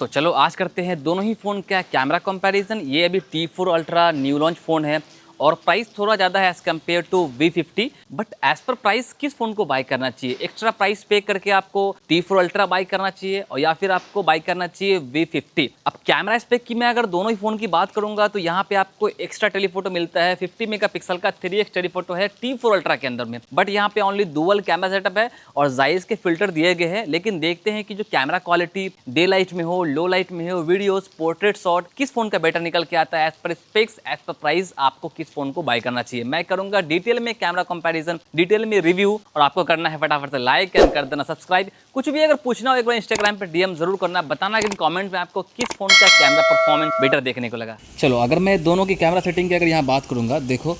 तो चलो आज करते हैं दोनों ही फ़ोन का कैमरा कंपैरिजन। ये अभी T4 ultra new launch phone है और प्राइस थोड़ा ज़्यादा है as compare to V50। But as per price किस फ़ोन को बाय करना चाहिए? एक्स्ट्रा प्राइस पे करके आपको T4 अल्ट्रा बाय करना चाहिए और या फिर आपको बाय करना चाहिए V50। अब कैमरा स्पेक की मैं अगर दोनों ही फ़ोन की बात करूँगा तो यहाँ पे आपको एक्स्ट्रा टेलीफोटो मिलता है 50 मेगापिक्सल का 3x टेलीफोटो है T4 अल्ट्रा के अंदर में। बट यहाँ पे ओनली डुअल कैमरा सेटअप है और जायज़ के फिल्टर दिए गए हैं। लेकिन देखते हैं कि जो कैमरा क्वालिटी डे लाइट में हो, लो लाइट में हो, वीडियोस, पोर्ट्रेट शॉट किस फोन का बेटर निकल के आता है। As per specs, as per price आपको किस फोन को बाय करना चाहिए। मैं करूंगा डिटेल में कैमरा कंपैरिजन, डिटेल में रिव्यू और आपको करना है फटाफट से लाइक एंड कर देना सब्सक्राइब। कुछ भी अगर पूछना हो एक बार इंस्टाग्राम पे डीएम जरूर करना, बताना कि कमेंट में आपको किस फोन का कैमरा परफॉर्मेंस बेटर देखने को लगा। चलो अगर मैं दोनों की कैमरा सेटिंग की अगर यहाँ बात करूँगा, देखो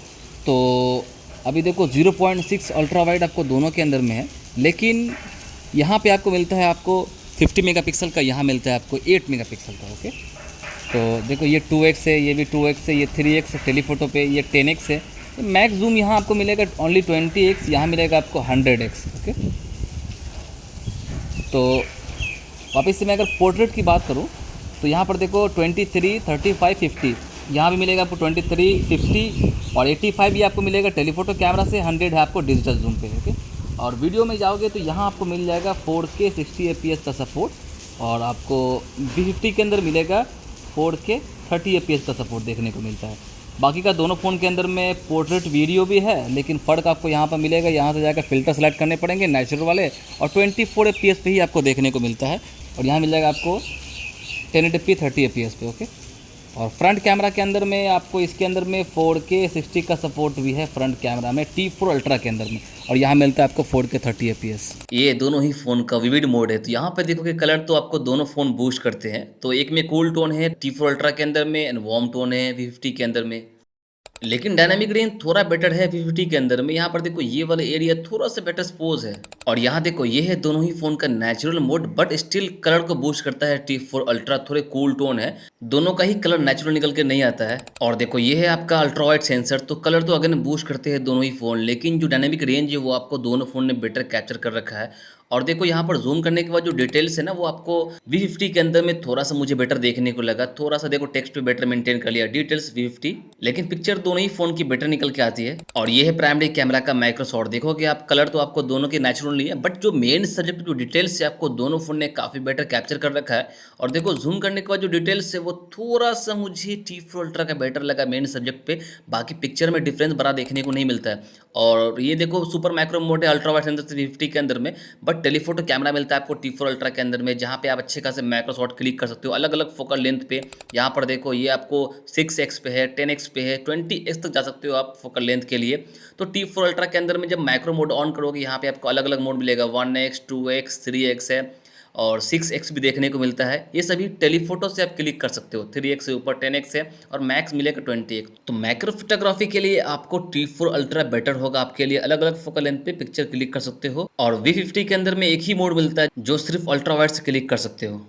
तो अभी देखो 0.6 अल्ट्रा वाइड आपको दोनों के अंदर में है, लेकिन यहाँ पे आपको मिलता है आपको 50 मेगापिक्सल का, यहाँ मिलता है आपको 8 मेगापिक्सल का। ओके, तो देखो ये 2x है, ये भी 2x है, ये 3x है टेलीफोटो पे, ये 10x है। मैक्स जूम यहाँ आपको मिलेगा ओनली 20x, यहाँ मिलेगा आपको 100x। ओके, तो वापस से मैं अगर पोर्ट्रेट की बात करूँ तो यहाँ पर देखो 23, 35, 50, यहाँ भी मिलेगा आपको 23, 50 और 85 भी आपको मिलेगा टेलीफोटो कैमरा से, 100 है आपको डिजिटल जूम पे। ओके, और वीडियो में जाओगे तो यहाँ आपको मिल जाएगा 4K 60 fps का सपोर्ट और आपको V50 के अंदर मिलेगा 4K 30 fps का सपोर्ट देखने को मिलता है। बाकी का दोनों फ़ोन के अंदर में पोर्ट्रेट वीडियो भी है, लेकिन फ़र्क आपको यहाँ पर मिलेगा, यहाँ से जाकर फ़िल्टर सेलेक्ट करने पड़ेंगे नेचुरल वाले और 24 fps पे ही आपको देखने को मिलता है और यहाँ मिल जाएगा आपको 1080p 30 fps पे। ओके, और फ्रंट कैमरा के अंदर में आपको इसके अंदर में 4K 60 का सपोर्ट भी है फ्रंट कैमरा में T4 अल्ट्रा के अंदर में और यहाँ मिलता है आपको 4K 30 fps। ये दोनों ही फ़ोन का विविड मोड है, तो यहाँ पे देखो कि कलर तो आपको दोनों फ़ोन बूस्ट करते हैं। तो एक में कूल टोन है T4 अल्ट्रा के अंदर में एंड वार्म टोन है V50 के अंदर में, लेकिन डायनामिक रेंज थोड़ा बेटर है V50 के अंदर में। यहाँ पर देखो ये वाला एरिया थोड़ा सा बेटर स्पोज है और यहाँ देखो ये है दोनों ही फोन का natural mode, but still colour को बूस्ट करता है T4 अल्ट्रा। थोड़े कूल टोन है, दोनों का ही कलर नेचुरल निकल के नहीं आता है। और देखो ये है आपका अल्ट्रा वाइड सेंसर, तो कलर तो अगेन बूस्ट करते हैं दोनों ही फोन, लेकिन जो डायनामिक रेंज है वो आपको दोनों फोन ने बेटर कैप्चर कर रखा है। और देखो यहाँ पर जूम करने के बाद जो डिटेल्स है ना वो आपको V50 के अंदर में थोड़ा सा मुझे बेटर देखने को लगा। थोड़ा सा देखो टेक्स्ट पे बेटर मेंटेन कर लिया डिटेल्स V50, लेकिन पिक्चर दोनों ही फोन की बेटर निकल के आती है। और ये है प्राइमरी कैमरा का माइक्रो शॉट। देखोगे आप कलर तो आपको दोनों के नेचुरल नहीं है, बट जो मेन सब्जेक्ट जो डिटेल्स है आपको दोनों फोन ने काफी बेटर कैप्चर कर रखा है। और देखो जूम करने के बाद जो डिटेल्स है वो थोड़ा सा मुझे T4 अल्ट्रा का बेटर लगा मेन सब्जेक्ट पे। बाकी पिक्चर में डिफरेंस बड़ा देखने को नहीं मिलता है। और ये देखो सुपर माइक्रो मोड है अल्ट्रा वाइड सेंसर से V50 के अंदर में, बट टेलीफोटो कैमरा मिलता है आपको T4 अल्ट्रा के अंदर में, जहाँ पे आप अच्छे खासे मैक्रो शॉट क्लिक कर सकते हो अलग अलग फोकल लेंथ पे। यहाँ पर देखो ये आपको 6x पे है, 10x पे है, 20x तक जा सकते हो आप फोकल लेंथ के लिए। तो T4 अल्ट्रा के अंदर में जब माइक्रो मोड ऑन करोगे यहाँ पे आपको अलग अलग मोड मिलेगा, 1x 2x 3x है और 6x भी देखने को मिलता है। ये सभी टेलीफोटो से आप क्लिक कर सकते हो। 3x से ऊपर 10x है और मैक्स मिलेगा 20x। तो मैक्रो फोटोग्राफी के लिए आपको T4 अल्ट्रा बेटर होगा आपके लिए, अलग अलग फोकल लेंथ पे पिक्चर क्लिक कर सकते हो। और V50 के अंदर में एक ही मोड मिलता है जो सिर्फ अल्ट्रा वाइड से क्लिक कर सकते हो।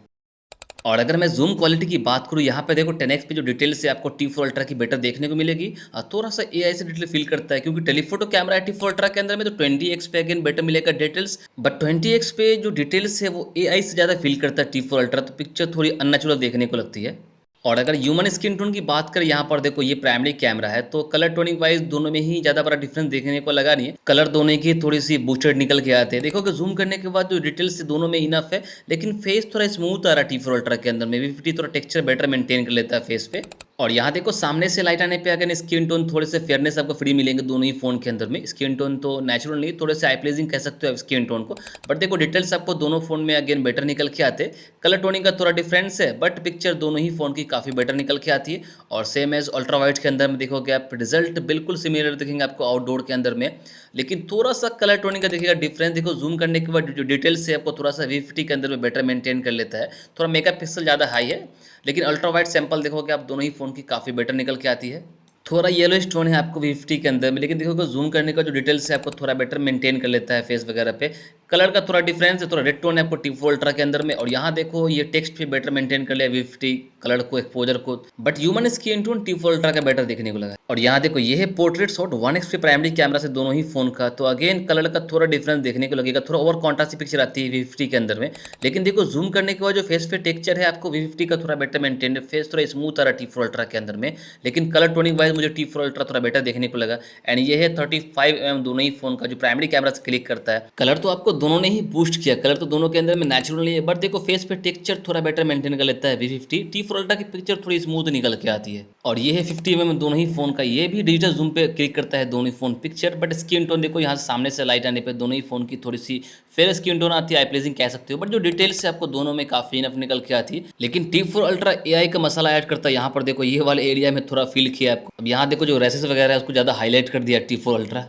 और अगर मैं जूम क्वालिटी की बात करूँ यहाँ पे देखो 10x पे जो डिटेल्स है आपको T4 अल्ट्रा की बेटर देखने को मिलेगी। थोड़ा सा AI से डिटेल फील करता है क्योंकि टेलीफोटो कैमरा है T4 अल्ट्रा के अंदर में, तो 20x पे अगेन बेटर मिलेगा डिटेल्स, बट 20x पे जो डिटेल्स है वो AI से ज़्यादा फील करता है T4 अल्ट्रा, तो पिक्चर थोड़ी अननेचुरल देखने को लगती है। और अगर ह्यूमन स्किन टोन की बात करें यहाँ पर देखो ये प्राइमरी कैमरा है, तो कलर टोनिंग वाइज दोनों में ही ज़्यादा बड़ा डिफरेंस देखने को लगा नहीं है। कलर दोनों की थोड़ी सी बूस्टेड निकल के आते हैं। देखो कि जूम करने के बाद जो डिटेल्स दोनों में इनफ है, लेकिन फेस थोड़ा स्मूथ आ रहा है T4 अल्ट्रा के अंदर में। V50 थोड़ा टेक्सचर बेटर मेंटेन कर लेता है फेस पे। और यहाँ देखो सामने से लाइट आने पे अगर स्किन टोन थोड़े से फेयरनेस आपको फ्री मिलेंगे दोनों ही फोन के अंदर में। स्किन टोन तो नेचुरल नहीं, थोड़े से आई प्लेजिंग कह सकते हो आप स्किन टोन को, बट देखो डिटेल्स आपको दोनों फोन में अगेन बेटर निकल के आते। कलर टोनिंग का थोड़ा डिफरेंस है, बट पिक्चर दोनों ही फोन की काफ़ी बेटर निकल के आती है। और सेम एज अल्ट्रा वाइड के अंदर में देखोगे आप रिजल्ट बिल्कुल सिमिलर दिखेंगे आपको आउटडोर के अंदर में, लेकिन थोड़ा सा कलर टोनिंग का देखिएगा डिफरेंस। देखो जूम करने के बाद जो डिटेल्स है आपको थोड़ा सा V50 के अंदर में बेटर मेंटेन कर लेता है, थोड़ा मेगापिक्सल ज़्यादा हाई है, लेकिन अल्ट्रा वाइड सैंपल देखोगे आप दोनों ही फ़ोन की काफ़ी बेटर निकल के आती है। थोड़ा येलो स्टोन है आपको V50 के अंदर में, लेकिन देखोगे जूम करने का जो डिटेल्स है आपको थोड़ा बेटर मेंटेन कर लेता है फेस वगैरह पे। कलर का थोड़ा डिफरेंस है, थोड़ा रेड टोन है आपको T4 अल्ट्रा के अंदर में। और यहाँ देखो ये टेक्स्ट भी बेटर मेंटेन कर लिया V50 कलर को, एक्सपोजर को, but human skin tone T4 ultra का बेटर देखने को लगा। और यहाँ देखो ये है पोर्ट्रेट शॉट 1x पे प्राइमरी कैमरा से दोनों ही फोन का, तो अगेन कलर का थोड़ा डिफरेंस देखने को लगेगा, थोड़ा ओवर कॉन्ट्रास्ट पिक्चर आती है V50 के अंदर में। लेकिन देखो जूम करने के बाद जो फेस पे टेक्सचर है आपको V50 का थोड़ा बेटर मेंटेन है, फेस थोड़ा स्मूथ आ रहा है T4 अल्ट्रा के अंदर में। लेकिन कलर टोनिंग वाइज मुझे T4 अल्ट्रा थोड़ा बेटर देखने को लगा। एंड ये है 35mm दोनों ही फोन का जो प्राइमरी कैमरा से क्लिक करता है। कलर तो आपको दोनों ने ही बूस्ट किया, कलर तो दोनों के अंदर में नेचुरल नहीं है, बट देखो फेस पे टेक्सचर थोड़ा बेटर मेंटेन कर लेता है V50। T4 अल्ट्रा की पिक्चर थोड़ी स्मूथ निकल के आती है। और ये है 50mm दोनों ही फोन का, ये भी डिजिटल जूम पे क्लिक करता है दोनों ही phone picture. But skin tone देखो यहाँ से सामने से लाइट आने पे दोनों ही फोन की थोड़ी सी फेयर स्किन टोन आती है, आई प्लेजिंग कह सकते हो। बट जो डिटेल्स है आपको दोनों में काफी इनफ निकल के आती है। लेकिन T4 अल्ट्रा AI का मसाला ऐड करता है। यहाँ पर देखो ये वाले एरिया में थोड़ा फील किया आपको। अब यहाँ देखो जो रेसेस वगैरह है उसको ज़्यादा हाईलाइट कर दिया T4 ultra.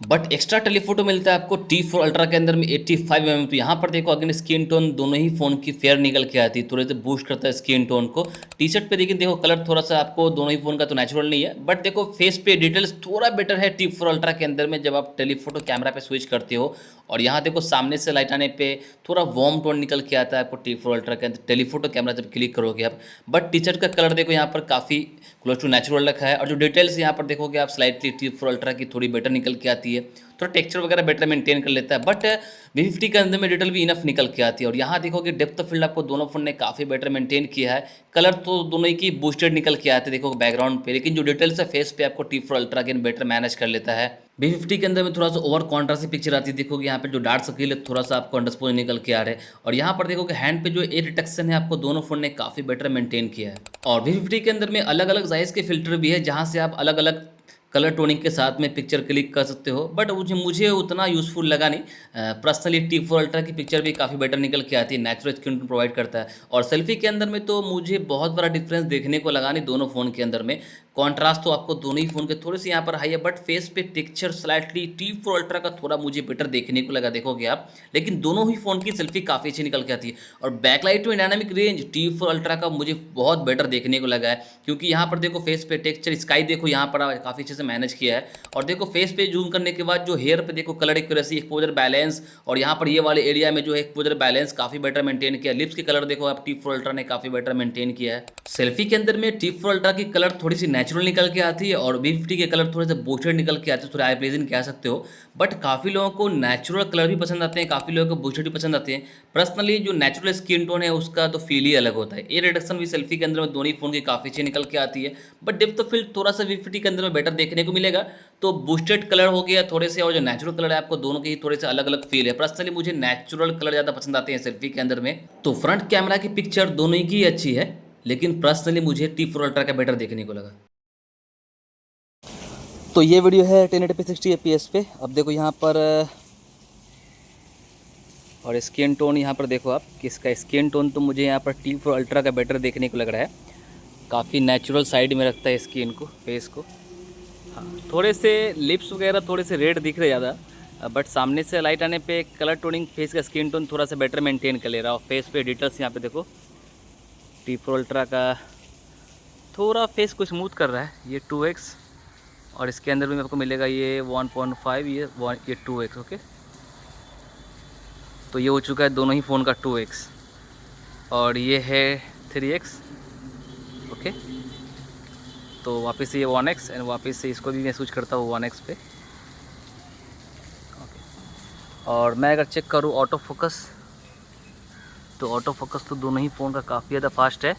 But extra telephoto मिलता है आपको T4 अल्ट्रा के अंदर में 85mm। तो यहाँ पर देखो अगेन स्किन टोन दोनों ही फोन की फेयर निकल के आती है, थोड़े से बूस्ट करता है स्किन टोन को। टी शर्ट पे लेकिन देखो कलर थोड़ा सा आपको दोनों ही फोन का तो नेचुरल नहीं है, बट देखो फेस पे डिटेल्स थोड़ा बेटर है T4 अल्ट्रा के अंदर में जब आप टेलीफोटो कैमरा पे स्विच करते हो। और यहाँ देखो सामने से लाइट आने पे थोड़ा वार्म टोन निकल के आता है आपको T4 अल्ट्रा के अंदर टेलीफोटो कैमरा जब क्लिक करोगे आप। बट टी शर्ट का कलर देखो यहाँ पर काफ़ी क्लोज टू नेचुरल रखा है। और जो डिटेल्स यहाँ पर देखोगे आप स्लाइटली T4 अल्ट्रा की थोड़ी बेटर निकल के आती है, थोड़ा टेक्सचर वगैरह बेटर मेंटेन कर लेता है। बट V50 के अंदर में डिटेल भी इनफ निकल के आती है। और यहाँ देखोगे डेप्थ ऑफ फील्ड आपको दोनों फोन ने काफ़ी बेटर मेंटेन किया है। कलर तो दोनों ही की बूस्टेड निकल के आते हैं देखो बैकग्राउंड पे, लेकिन जो डिटेल्स है फेस पे आपको T4 ultra again better manage कर लेता है। V50 के अंदर में थोड़ा सा ओवर कॉन्ट्रास्ट पिक्चर आती है, देखोगे यहाँ पे जो डार्क सर्किल है थोड़ा सा आपको अंडरस्पोज निकल के आ रहे हैं। और यहाँ पर देखोगे हैंड पे जो एयर डिटेक्शन है आपको दोनों फोन ने काफ़ी बेटर मेंटेन किया है। और V50 के अंदर में अलग अलग साइज़ के फिल्टर भी है जहाँ से आप अलग अलग कलर टोनिंग के साथ में पिक्चर क्लिक कर सकते हो। बट मुझे उतना यूज़फुल लगा नहीं। पर्सनली T4 अल्ट्रा की पिक्चर भी काफ़ी बेटर निकल के आती है, नेचुरल स्किन टोन प्रोवाइड करता है। और सेल्फी के अंदर में तो मुझे बहुत बड़ा डिफरेंस देखने को लगा नहीं दोनों फ़ोन के अंदर में। कॉन्ट्रास्ट तो आपको दोनों ही फ़ोन के थोड़े से यहाँ पर हाई है, बट फेस पे टेक्सचर स्लाइटली T4 अल्ट्रा का थोड़ा मुझे बेटर देखने को लगा, देखोगे आप। लेकिन दोनों ही फ़ोन की सेल्फी काफ़ी अच्छी निकल के आती है। और backlight to dynamic range T4 ultra का मुझे बहुत बेटर देखने को लगा है, क्योंकि यहाँ पर देखो फेस पे टेक्सचर स्काई देखो यहाँ पर काफ़ी अच्छे से मैनेज किया है। और देखो फेस पे जूम करने के बाद जो हेयर पे देखो कलर एक्यूरेसी, एक्सपोजर बैलेंस, और यहाँ पर ये वाले एरिया में जो है एक्सपोजर बैलेंस काफ़ी बेटर मेंटेन किया। लिप्स की कलर देखो आप T4 अल्ट्रा ने काफ़ी बेटर मेंटेन किया है। सेल्फी के अंदर में T4 अल्ट्रा की कलर थोड़ी सी नेचुरल निकल के आती है और V50 के कलर थोड़े से बूस्टेड निकल के आते हैं, थोड़े आई प्लेजिंग कह सकते हो। बट काफ़ी लोगों को नेचुरल कलर भी पसंद आते हैं, काफ़ी लोगों को बूस्टेड भी पसंद आते हैं। पर्सनली जो नेचुरल स्किन टोन है उसका तो फील ही अलग होता है। एयर रिडक्शन भी सेल्फी के अंदर में दोनों ही फोन की काफ़ी अच्छी निकल के आती है। बट डेप्थ ऑफ फील्ड थोड़ा सा V50 के अंदर में बेटर देखने को मिलेगा। तो बूस्टेड कलर हो गया थोड़े से, और जो नेचुरल कलर है आपको दोनों के ही थोड़े से अलग अलग फील है। पर्सनली मुझे नेचुरल कलर ज़्यादा पसंद आते हैं सेल्फी के अंदर में। तो फ्रंट कैमरा की पिक्चर दोनों ही की अच्छी है, लेकिन पर्सनली मुझे T4 अल्ट्रा का बेटर देखने को लगा। तो ये वीडियो है 1080p 60 fps पे। अब देखो यहाँ पर और स्किन टोन यहाँ पर देखो आप किसका स्किन टोन, तो मुझे यहाँ पर T4 अल्ट्रा का बेटर देखने को लग रहा है। काफ़ी नेचुरल साइड में रखता है स्किन को, फेस को। हाँ, थोड़े से लिप्स वगैरह थोड़े से रेड दिख रहे ज़्यादा, बट सामने से लाइट आने पे कलर टोनिंग फेस का स्किन टोन थोड़ा सा बेटर मेंटेन कर ले रहा है। और फेस पे डिटेल्स यहाँ पे देखो T4 अल्ट्रा का थोड़ा फेस को स्मूथ कर रहा है, ये 2x। और इसके अंदर भी आपको मिलेगा ये 1.5, ये 2x। ओके, तो ये हो चुका है दोनों ही फ़ोन का 2x, और ये है 3x। ओके, तो वापस से ये 1x, एंड वापस से इसको भी मैं स्विच करता हूँ 1x पे। ओके, और मैं अगर चेक करूँ ऑटो फोकस, तो ऑटो फोकस तो दोनों ही फ़ोन का काफ़ी ज़्यादा फास्ट है।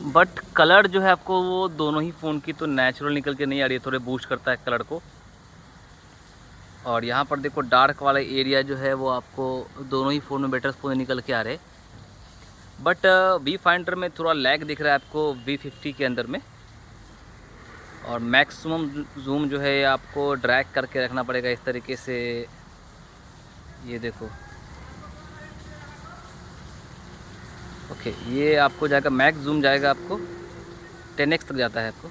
बट कलर जो है आपको वो दोनों ही फ़ोन की तो नेचुरल निकल के नहीं आ रही है, थोड़े बूस्ट करता है कलर को। और यहाँ पर देखो डार्क वाला एरिया जो है वो आपको दोनों ही फ़ोन में बेटर फ़ोन निकल के आ रहे। बट वी फाइंडर में थोड़ा लैग दिख रहा है आपको V50 के अंदर में। और मैक्सिमम जूम जो है आपको ड्रैग करके रखना पड़ेगा इस तरीके से। ये देखो, ओके, ये आपको जाएगा मैक्स जूम जाएगा आपको 10x तक जाता है आपको।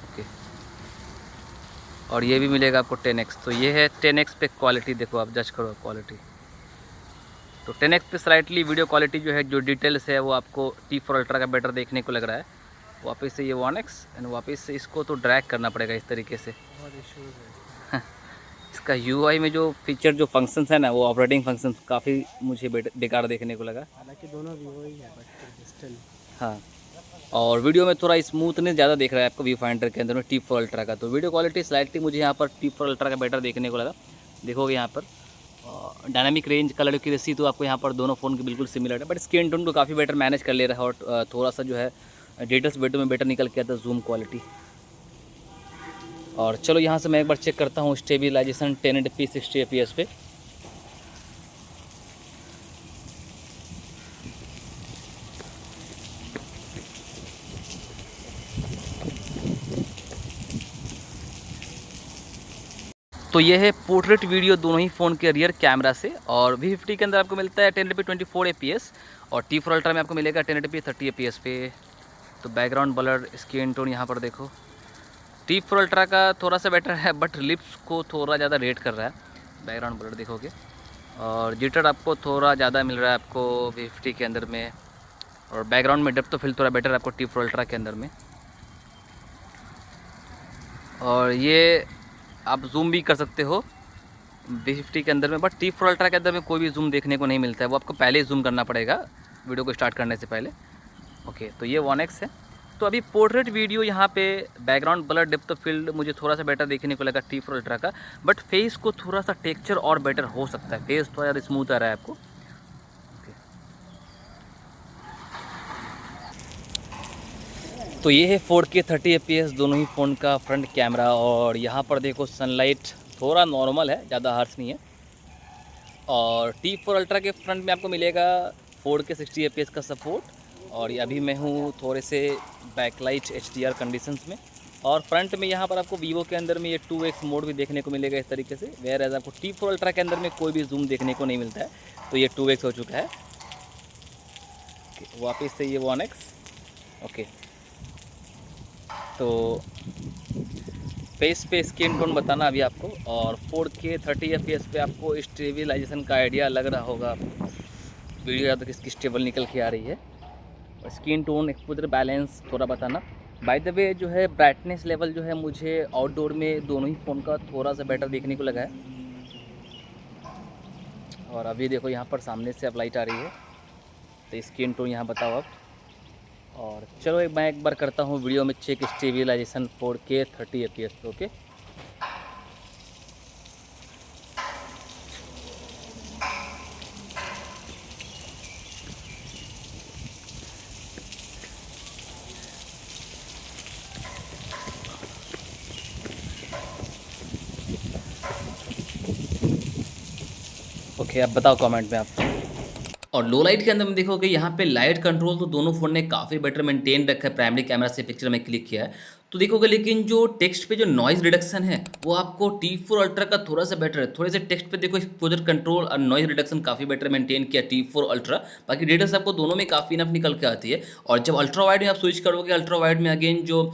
ओके, और ये भी मिलेगा आपको 10x। तो ये है 10x पे क्वालिटी, देखो आप जज करो क्वालिटी। तो 10x पे स्लाइटली वीडियो क्वालिटी जो है, जो डिटेल्स है वो आपको T4 अल्ट्रा का बेटर देखने को लग रहा है। वापस से ये 1x, एंड वापस से इसको तो ड्रैग करना पड़ेगा इस तरीके से। इसका यूआई में जो फीचर जो फंक्शंस है ना, वो ऑपरेटिंग फंक्शंस काफ़ी मुझे बेकार देखने को लगा। हालांकि दोनों वीवो ही है बट स्टिल। हाँ, और वीडियो में थोड़ा स्मूथनेस ज़्यादा देख रहा है आपको व्यू फाइंडर के अंदर में T4 अल्ट्रा का। तो वीडियो क्वालिटी स्लाइटली मुझे यहाँ पर T4 अल्ट्रा का बेटर देखने को लगा। देखोगे यहाँ पर डायनामिक रेंज, कलर एक्यूरेसी तो आपको यहाँ पर दोनों फ़ोन की बिल्कुल सिमिलर है, बट स्क्रीन टोन को काफ़ी बेटर मैनेज कर ले रहा है। और थोड़ा सा जो है डिटेल्स वीडियो में बेटर निकल के आता है, जूम क्वालिटी। और चलो यहाँ से मैं एक बार चेक करता हूँ स्टेबिलाइजेशन 1080p 60 fps पे। तो ये है पोर्ट्रेट वीडियो दोनों ही फ़ोन के रियर कैमरा से। और V50 के अंदर आपको मिलता है 1080p 24 fps, और T4 अल्ट्रा में आपको मिलेगा 1080p 30 fps पे। तो बैकग्राउंड ब्लर, स्किन टोन यहाँ पर देखो, T4 अल्ट्रा का थोड़ा सा बेटर है, बट लिप्स को थोड़ा ज़्यादा रेट कर रहा है। बैकग्राउंड ब्लर देखोगे, और जिटर आपको थोड़ा ज़्यादा मिल रहा है आपको V50 के अंदर में। और बैकग्राउंड में डेप्थ तो फील थोड़ा बेटर है आपको T4 अल्ट्रा के अंदर में। और ये आप जूम भी कर सकते हो V50 के अंदर में, बट T4 अल्ट्रा के अंदर में कोई भी जूम देखने को नहीं मिलता है, वो आपको पहले ही जूम करना पड़ेगा वीडियो को स्टार्ट करने से पहले। ओके, तो ये 1x है। तो अभी पोर्ट्रेट वीडियो यहाँ पे background blur, depth of field मुझे थोड़ा सा बेटर देखने को लगा T4 अल्ट्रा का, बट फेस को थोड़ा सा टेक्सचर और बेटर हो सकता है, फेस थोड़ा ज़्यादा स्मूथ आ रहा है आपको। तो ये है 4K 30 fps दोनों ही फ़ोन का फ्रंट कैमरा। और यहाँ पर देखो सनलाइट थोड़ा नॉर्मल है, ज़्यादा हार्श नहीं है। और T4 अल्ट्रा के फ्रंट में आपको मिलेगा 4K 60 fps का सपोर्ट। और ये अभी मैं हूँ थोड़े से बैकलाइट HDR कंडीशंस में। और फ्रंट में यहाँ पर आपको वीवो के अंदर में ये 2x मोड भी देखने को मिलेगा इस तरीके से, वेयर एज आपको T4 अल्ट्रा के अंदर में कोई भी जूम देखने को नहीं मिलता है। तो ये 2x हो चुका है। वापस से ये 1x। ओके, तो फेस पे स्किन टोन बताना अभी आपको। और 4K 30 fps पे आपको स्टेबिलाइजेशन का आइडिया लग रहा होगा आपको, वीडियो ज़्यादा किसकी स्टेबल निकल के आ रही है। और स्किन टोन, एक्सपोजर, बैलेंस थोड़ा बताना। बाय द वे जो है ब्राइटनेस लेवल जो है मुझे आउटडोर में दोनों ही फ़ोन का थोड़ा सा बेटर देखने को लगा है। और अभी देखो यहाँ पर सामने से अब लाइट आ रही है, तो स्किन टोन यहाँ बताओ आप। और चलो मैं एक बार करता हूँ वीडियो में चेक स्टेबिलाइजेशन 4K 30 fps पे। ओके, ओके अब बताओ कमेंट में आप। और लो लाइट के अंदर में देखोगे यहाँ पे लाइट कंट्रोल तो दोनों फ़ोन ने काफ़ी बेटर मेंटेन रखा है। प्राइमरी कैमरा से पिक्चर में क्लिक किया है तो देखोगे, लेकिन जो टेक्स्ट पे जो नॉइज़ रिडक्शन है वो आपको T4 अल्ट्रा का थोड़ा सा बेटर है। थोड़े से टेक्स्ट पे देखो एक्सपोजर कंट्रोल और नॉइज़ रिडक्शन काफ़ी बेटर मेंटेन किया T4 अल्ट्रा। बाकी डिटेल्स आपको दोनों में काफ़ी इनफ निकल के आती है। और जब अल्ट्रा वाइड में आप स्विच करोगे, अल्ट्रा वाइड में अगेन जो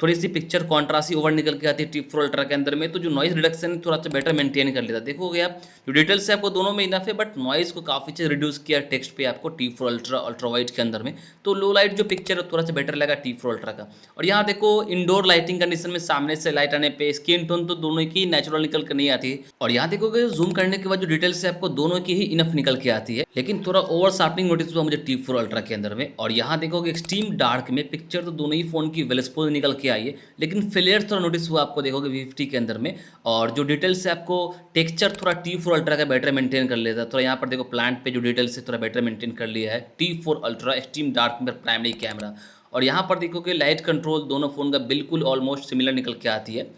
थोड़ी सी पिक्चर कॉन्ट्रास्ट ओवर निकल के आती है T4 अल्ट्रा के अंदर में, तो जो नॉइज़ रिडक्शन थोड़ा सा बेटर मेंटेन कर लेता है। देखोगे आप जो डिटेल्स है आपको दोनों में इनफ है, बट नॉइज़ को काफ़ी चीज़ रिड्यूस किया टेक्स्ट पे आपको T4 अल्ट्रा अल्ट्रा वाइड के अंदर में। तो लो लाइट जो पिक्चर है थोड़ा सा बेटर लगा T4 अल्ट्रा का। और यहाँ देखो इंडोर लाइटिंग कंडीशन में सामने से लाइट आने पे स्किन टोन तो दोनों की नेचुरल निकल कर नहीं आती है। और यहाँ देखोगे जूम करने के बाद जो डिटेल्स है आपको दोनों की ही इनफ निकल के आती है, लेकिन थोड़ा ओवर शार्पनिंग नोटिस हुआ मुझे T4 अल्ट्रा के अंदर में। और यहाँ देखोगे एक्सट्रीम डार्क में पिक्चर तो दोनों ही फोन की वेल एक्सपोज निकल के आई है, लेकिन फ्लेयर थोड़ा नोटिस हुआ आपको देखोगे V50 के अंदर में। और जो डिटेल्स है आपको टेक्सचर थोड़ा T4 अल्ट्रा का बेटर मेंटेन कर लेता है। थोड़ा यहाँ पर देखो प्लांट पे जो डिटेल्स है थोड़ा बेटर मेंटेन कर लिया है T4 अल्ट्रा एक्सट्रीम डार्क में प्राइमरी कैमरा। और यहाँ पर देखोगे लाइट कंट्रोल दोनों फ़ोन का बिल्कुल ऑलमोस्ट सिमिलर निकल के आती है।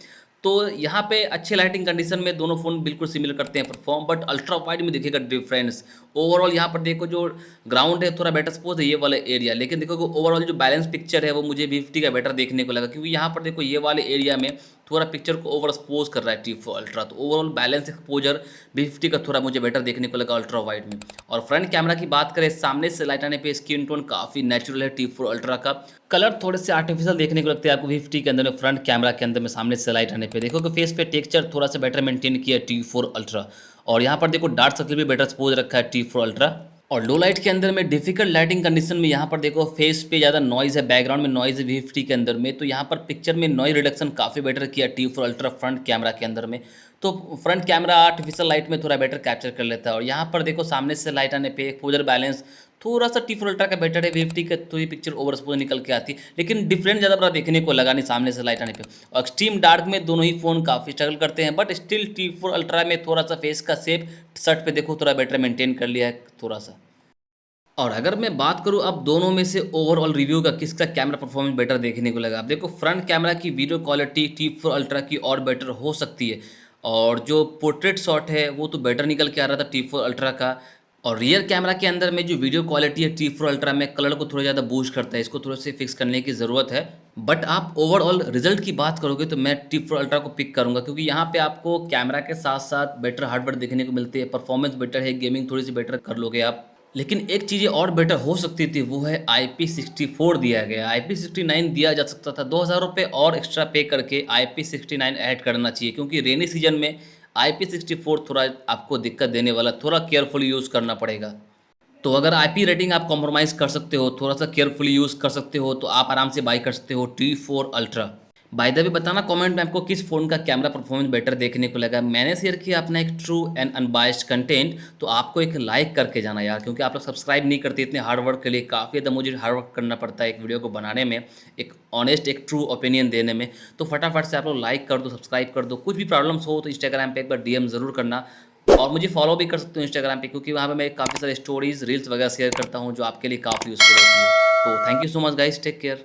तो यहाँ पे अच्छे लाइटिंग कंडीशन में दोनों फ़ोन बिल्कुल सिमिलर करते हैं परफॉर्म, बट अल्ट्रा वाइड में देखिएगा डिफरेंस। ओवरऑल यहाँ पर देखो जो ग्राउंड है थोड़ा बेटर सपोज है ये वाला एरिया, लेकिन देखो ओवरऑल जो बैलेंस पिक्चर है वो मुझे V50 का बेटर देखने को लगा, क्योंकि यहाँ पर देखो ये वाले एरिया में थोड़ा पिक्चर को ओवर एक्सपोज कर रहा है T4 अल्ट्रा। तो ओवरऑल बैलेंस एक्सपोजर V50 का थोड़ा मुझे बेटर देखने को लगा अल्ट्रा वाइड में। और फ्रंट कैमरा की बात करें, सामने से लाइट आने पे स्किन टोन काफ़ी नेचुरल है T4 अल्ट्रा का। कलर थोड़े से आर्टिफिशियल देखने को लगते हैं आपको V50 के अंदर में, फ्रंट कैमरा के अंदर में सामने से लाइट आने पे देखो कि फेस पे टेक्सचर थोड़ा सा बेटर मेंटेन किया है T4 अल्ट्रा। और यहाँ पर देखो डार्क सर्कल भी बेटर एक्सपोज रखा है T4 अल्ट्रा। और लो लाइट के अंदर में डिफिकल्ट लाइटिंग कंडीशन में यहाँ पर देखो फेस पे ज़्यादा नॉइज़ है, बैकग्राउंड में नॉइज़ है V50 के अंदर में, तो यहाँ पर पिक्चर में नॉइज़ रिडक्शन काफ़ी बेटर किया T4 अल्ट्रा फ्रंट कैमरा के अंदर में। तो फ्रंट कैमरा आर्टिफिशियल लाइट में थोड़ा बेटर कैप्चर कर लेता है। और यहाँ पर देखो सामने से लाइट आने पे एक्सपोजर बैलेंस थोड़ा सा T4 अल्ट्रा का बेटर है, V50 का थोड़ी पिक्चर ओवर एक्सपोजर निकल के आती है, लेकिन डिफरेंट ज़्यादा बड़ा देखने को लगा नहीं सामने से लाइट आने पे। और एक्सट्रीम डार्क में दोनों ही फ़ोन काफ़ी स्ट्रगल करते हैं, बट स्टिल T4 अल्ट्रा में थोड़ा सा फेस का शेप शर्ट पे देखो थोड़ा बेटर मेंटेन कर लिया है थोड़ा सा। और अगर मैं बात करूं अब दोनों में से ओवरऑल रिव्यू का किसका कैमरा परफॉर्मेंस बेटर देखने को लगा, अब देखो फ्रंट कैमरा की वीडियो क्वालिटी T4 अल्ट्रा की और बेटर हो सकती है, और जो पोर्ट्रेट शॉट है वो तो बेटर निकल के आ रहा था T4 अल्ट्रा का। और रियर कैमरा के अंदर में जो वीडियो क्वालिटी है T4 अल्ट्रा में कलर को थोड़ा ज़्यादा बूस्ट करता है, इसको थोड़ा से फिक्स करने की ज़रूरत है। बट आप ओवरऑल रिजल्ट की बात करोगे तो मैं T4 अल्ट्रा को पिक करूंगा, क्योंकि यहाँ पे आपको कैमरा के साथ साथ बेटर हार्डवेयर देखने को मिलती है, परफॉर्मेंस बेटर है, गेमिंग थोड़ी सी बेटर कर लोगे आप। लेकिन एक चीज़ें और बेटर हो सकती थी, वो है IP64 दिया गया। IP69 दिया जा सकता था, 2000 रुपये और एक्स्ट्रा पे करके IP69 ऐड करना चाहिए, क्योंकि रेनी सीजन में IP64 थोड़ा आपको दिक्कत देने वाला, थोड़ा केयरफुली यूज़ करना पड़ेगा। तो अगर IP रेटिंग आप कॉम्प्रोमाइज़ कर सकते हो, थोड़ा सा केयरफुली यूज़ कर सकते हो, तो आप आराम से बाई कर सकते हो T4 ultra. By the way बताना कमेंट में आपको किस फ़ोन का कैमरा परफॉर्मेंस बेटर देखने को लगा। मैंने शेयर किया अपना एक ट्रू एंड अनबायस्ड कंटेंट, तो आपको एक लाइक करके जाना यार, क्योंकि आप लोग सब्सक्राइब नहीं करते। इतने हार्ड वर्क के लिए काफ़ी ज़्यादा मुझे हार्ड वर्क करना पड़ता है एक वीडियो को बनाने में, एक ऑनेस्ट एक ट्रू ओपिनियन देने में। तो फटाफट से आप लोग लाइक कर दो, सब्सक्राइब कर दो। कुछ भी प्रॉब्लम्स हो तो इंस्टाग्राम पे एक बार DM ज़रूर करना, और मुझे फॉलो भी कर सकते हो इंस्टाग्राम पे, क्योंकि वहाँ पे मैं काफ़ी सारे स्टोरीज रील्स वगैरह शेयर करता हूँ जो आपके लिए काफ़ी यूज़फुल होती है। तो thank you so much guys, take care.